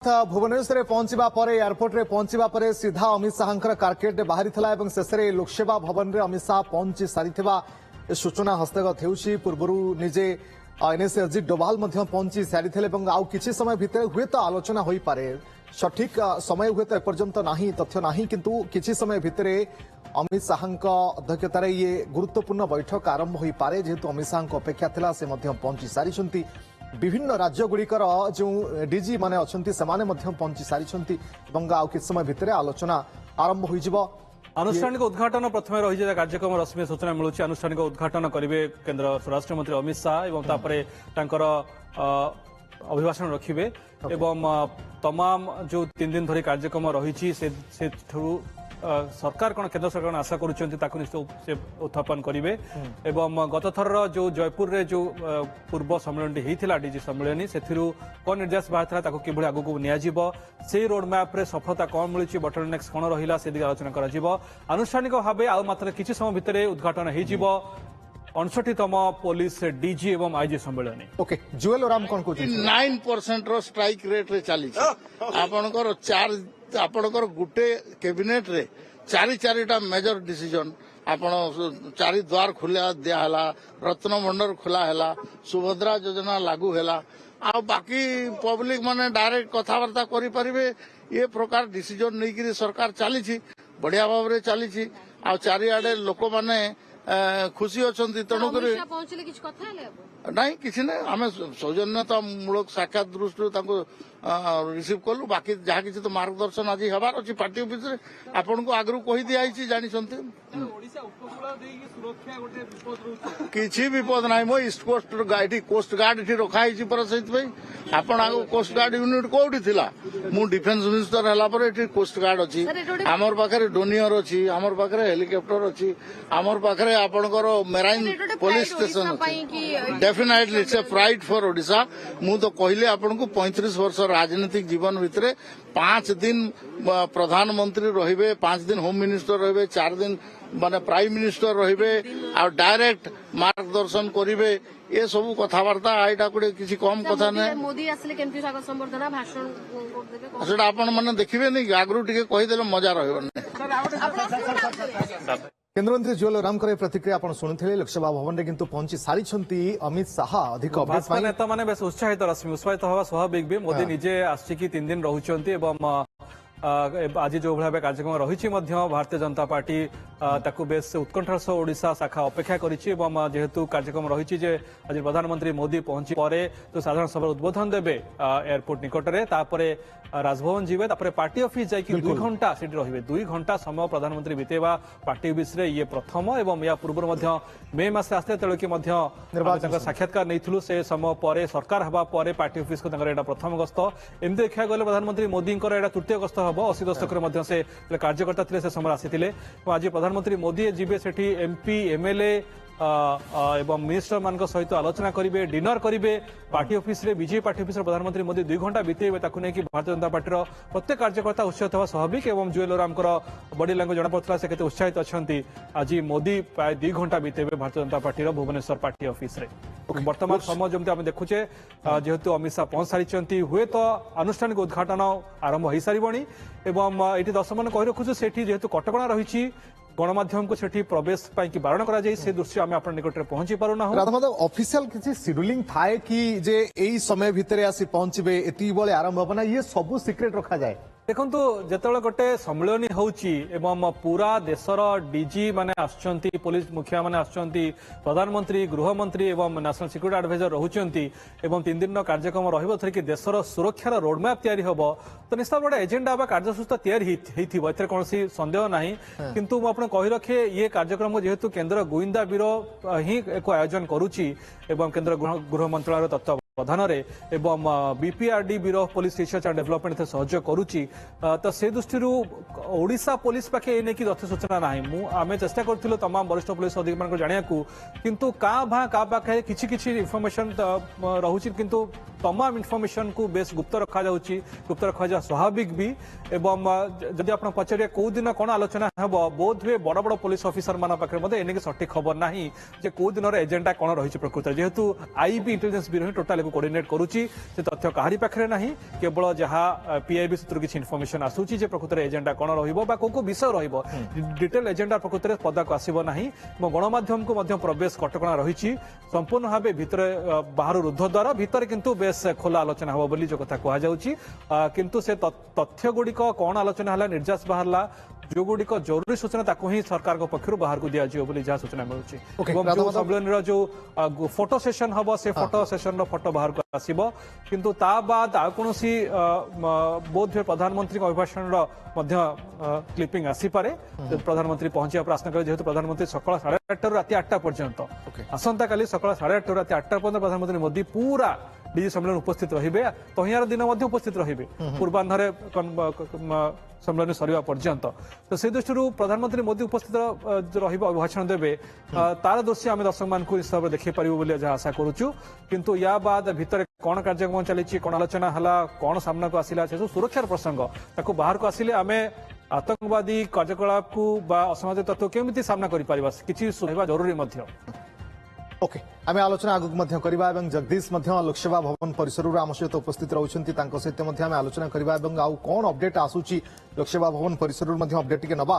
भुवनेश्वर पहुंचा पर एयरपोर्ट रे पहुंचा पर सीधा अमित शाह कारकेट बाहरी शेष में लोकसेवा भवन में अमित शाह पहुंची सारी सूचना हस्तगत होउछि। पूर्व निजे एनएसए अजित डोभाल पहुंची सारी आउ किछि समय भितर हुए तो आलोचना हो पारे। सठिक समय हुए तो एपर्यंत नहीं तथ्य नहीं, किंतु किछि समय भितर अमित शाह अध्यक्षतार ये गुरुत्वपूर्ण बैठक आरंभ हो पारे। जेहेतु अमित शाह अपेक्षा थिला से पहुंची सारी विभिन्न राज्यगुड़िकर जो डीजी माने अछंती समाने मध्य पहुंची सारी आउ किछि समय भितर आलोचना आरंभ हो। आनुष्ठानिक उद्घाटन प्रथम रही कार्यक्रम रश्मि सूचना मिलूँ। आनुष्ठानिक उद्घाटन करेंगे केंद्र स्वराष्ट्र मंत्री अमित शाह एवं तापरे तांकर अभिभाषण रखिए एवं तमाम जो 3 दिन धरी कार्यक्रम रही सरकार कौन केंद्र सरकार आशा कर उत्थापन करेंगे। एवं गत थर जो जयपुर रे जो पूर्व सम्मेलन होता डीजी सम्मेलन से कौन निर्देश बाहर था कि आग को नि रोडमैप रे सफलता कौन मिली बटलनेक्स कौन रहा से आलोचना कर आनुष्ठानिक भाव आ मात्र किसी समय भितर उद्घाटन हो 59तम पुलिस डीजी एवं आईजी सम्मेलन। ओके जुएल राम कौन कहते 9% रो स्ट्राइक रेट रे चली आपनकर आपनकर गुटे कैबिनेट रे चारिटा मेजर डिसीजन आपण 4 द्वार खुला दिया हला, रत्न भंडार खुला हला, सुभद्रा योजना लागू हला आ बाकी पब्लिक माने डायरेक्ट कथावार्ता करि परिबे ये प्रकार डिसीजन नै कि सरकार चली बढ़िया भाव रे चली आ चारिआडे लोक माने खुशी अच्छा तेणुक नहीं किसी ना आम सौजन्यतामूलक साक्षात दृष्टि रिसीव कलु बाकी जहाँ किसी तो मार्गदर्शन आज हबार अच्छी पार्टी ऑफिस आपन को आगु कही दिखाई जानते किसी विपद ना मो ईस्ट कोस्ट ये कोस्ट गार्ड ये रखाई पर से आपण आग कोस्ट गार्ड यूनिट कौटी थी मु डिफेन्स मिनिस्टर है कोस्ट गार्ड अच्छी आमर पाखे डोनियर अच्छी आमर पाखे हेलिकप्टर अच्छी आमर पाखे आपणकर marine police station definitely it's a pride for Odisha. मु तो कहली आपन को 35 वर्ष राजनीतिक जीवन भितर 5 दिन प्रधानमंत्री रहिबे, 5 दिन होम मिनिस्टर रहिबे, 4 दिन माने प्राइम मिनिस्टर रहिबे और डायरेक्ट मार्गदर्शन करिवे ये सब कथबार्ता आईटा कोडे किसी कम कथा नै। मोदी आसले केमती स्वागत संबर्धना भाषण देबे सेटा आपन माने देखिबे नै आगरु टिके कहि देले मजा रहबो नै। केन्द्रमंत्री जुएल राम प्रतिक्रिया आप शुणुते लोकसभा भवन में किंतु पहुंची सारी अमित शाह अधिक नेता मैंने बेस उत्साहित रश्मि उत्साहित हवा स्वाभाविक भी मोदी निजे आसिकी 3 दिन रहुचंती एवं आज जो भाव कार्यक्रम रही भारतीय जनता पार्टी ताकू बेस उत्कंठार सह ओडिशा शाखा अपेक्षा करिछि एवं जेहेतु कार्यक्रम रही आज प्रधानमंत्री मोदी पहुंची परे तो साधारण सभा उद्बोधन देबे एयरपोर्ट निकटरे तापरे राजभवन जीवे तापरे पार्टी ऑफिस जाइए 2 घंटा से रहिबे 2 घंटा समय प्रधानमंत्री बितेबा पार्टी ऑफिस रे ये प्रथम एवं या पूर्व मे मास आसते तेलुकी साक्षात्कार नहीं से समय पर सरकार हवा पर पार्टी ऑफिस को प्रथम गस्त एमती देखा गले प्रधानमंत्री मोदी तृतीय गस्त हम 80 दशक से कार्यकर्ता थे से समय आसी आज प्रधानमंत्री मोदी जीवे से एमपी एमएलए एवं मिनिस्टर मान सहित आलोचना करेंगे डिनर करेंगे पार्टी ऑफिस रे बीजेपी पार्टी ऑफिस प्रधानमंत्री मोदी 2 घंटा बीतेबे ताकू नहीं भारतीय जनता पार्टी प्रत्येक कार्यकर्ता उत्साहित हवा स्वाभाविक एवं जुएल राम बॉडी लैंग्वेज जना पड़ता से केते उत्साहित अच्छा आज मोदी प्राय 2 घंटा बीतेबे Bharatiya Janata party Bhubaneswar party office रे। वर्तमान समय जमी आम देखुचे जेहेतु अमित शाह पहुंच सारी हुए तो आनुष्ठानिक उद्घाटन आरंभ हो सारी एवं ये दर्शक मैंने कही रखुଛୁ सेठी जेहेतु कटकणा रही गणमाध्यम को सेठी प्रवेश पाई बारण करा जाय से दृश्य आम अपन निकट पहुंची पारु ना। राधा ऑफिशियल किसी शेड्यूलिंग थाए कि जे एई समय भितरे आसी पहुंचबे एती बळे आरंभ होना ये सब सीक्रेट रखा जाए। देखो जिते गोटे सम्मेलन हो पूरा देशर डीजी माने आसुचंती पुलिस मुखिया माने आसुचंती प्रधानमंत्री गृहमंत्री एवं नेशनल सिक्यूरिटी एडवाइजर रहुचंती एवं 3 दिन कार्यक्रम रहिबो कि देशर सुरक्षार रोडमैप तैयारी हबो तो निश्चित गोटे एजेंडा बा कार्यसूची तैयारी हेइथिबो एथरे कोनोसी संदेह नाही। किंतु मु आपन कहि रखे ये कार्यक्रम जेहेतु केंद्र गोविंदा ब्यूरो ही एक आयोजन करूची एवं केंद्र गृह मंत्रालय तत्व प्रधान एवं BPRD bureau police research and development सहयोग करुच्ची तो से दृष्टि ओडिशा पुलिस पाखे ये नहीं तथ्य सूचना ना आम चेष्टा करूँ तमाम वरिष्ठ पुलिस अधिकारी जाना किंतु का पाखे किसी इनफर्मेशन रोचे किंतु तमाम इनफर्मेशन को बेस गुप्त रखा गुप्त रखा स्वाभाविक भी एवं जदि आप पचारे कौ दिन कौन आलोचना हे बोध हुए बड़ बड़ पुलिस ऑफिसर मान पाखे एने सठिक खबर ना कौ दिन एजेंडा कौन रही प्रकृत जेहेतु IB intelligence bureau total coordinate करुच्ची से तथ्य काहारी पाखरे नहीं केवल जहाँ पीआईबी सूत्र किसी इनफर्मेशन आसूची जे प्रकृत एजेंडा कौन रहिबो बा को विषय रहिबो डिटेल एजेंडा प्रकृत पदाक आसीबो नहीं गणमाध्यम को मध्य प्रवेश कटकणा रही संपूर्ण भाव भितर बाहर रुद्ध द्वार भितर किंतु बेस खोला आलोचना हम बोली जो कथा कहुच्छी किंतु से तथ्य गुड़िक कौन आलोचना है निर्यास बाहरला जो गुड़िक जरूरी सूचना ताकू ही सरकार पक्षर बाहर को दिज्व बोली जहाँ सूचना मिलूँ सम्मेलन जो फोटो सेशन हम से फोटो सेशन फोटो बाहर को आसब किंतु ता बाद आ कौन बोध हुए प्रधानमंत्री अभिभाषण क्लिपिंग आसीपे प्रधानमंत्री पहुंचा प्रश्न करें जेहेतु प्रधानमंत्री सकाल 8:30 राति 8टा पर्यंत आसंता काली सकाल 8:30 राति 8टा पर्यंत प्रधानमंत्री मोदी पूरा डीजी सम्मेलन उपस्थित रहिबे तहियार दिन मध्य उपस्थित रहिबे पूर्वाह्न सम्मेलन सरिवा पर्यंत तो से दृष्टि प्रधानमंत्री मोदी उपस्थित रहिबे अभिभाषण देबे तार दृश्य आम दर्शक मान हिसाब से देखि पारिबो बोली जहाँ आशा करूछु किंतु या बाद भितर कौन कार्यक्रम चली कौन आलोचना है कौन सामना को आसिला से सुरक्षार प्रसंग ताको बाहर को आसिले आमे आतंकवादी कार्यकलाप को बा असामाजिक तत्व केमिति सामना करि परिबा किछि सुनिबा जरूरी मध्य ओके आमे आलोचना आगुक मध्य करिबा एवं जगदीश मध्य लोकसेवा भवन परिसर आम सहित उपस्थित रहउछंती तांको सहित मध्य आमे आलोचना करिबा एवं आउ कोन अपडेट आसुची लोकसेवा भवन परिसर मध्य अपडेट के नबा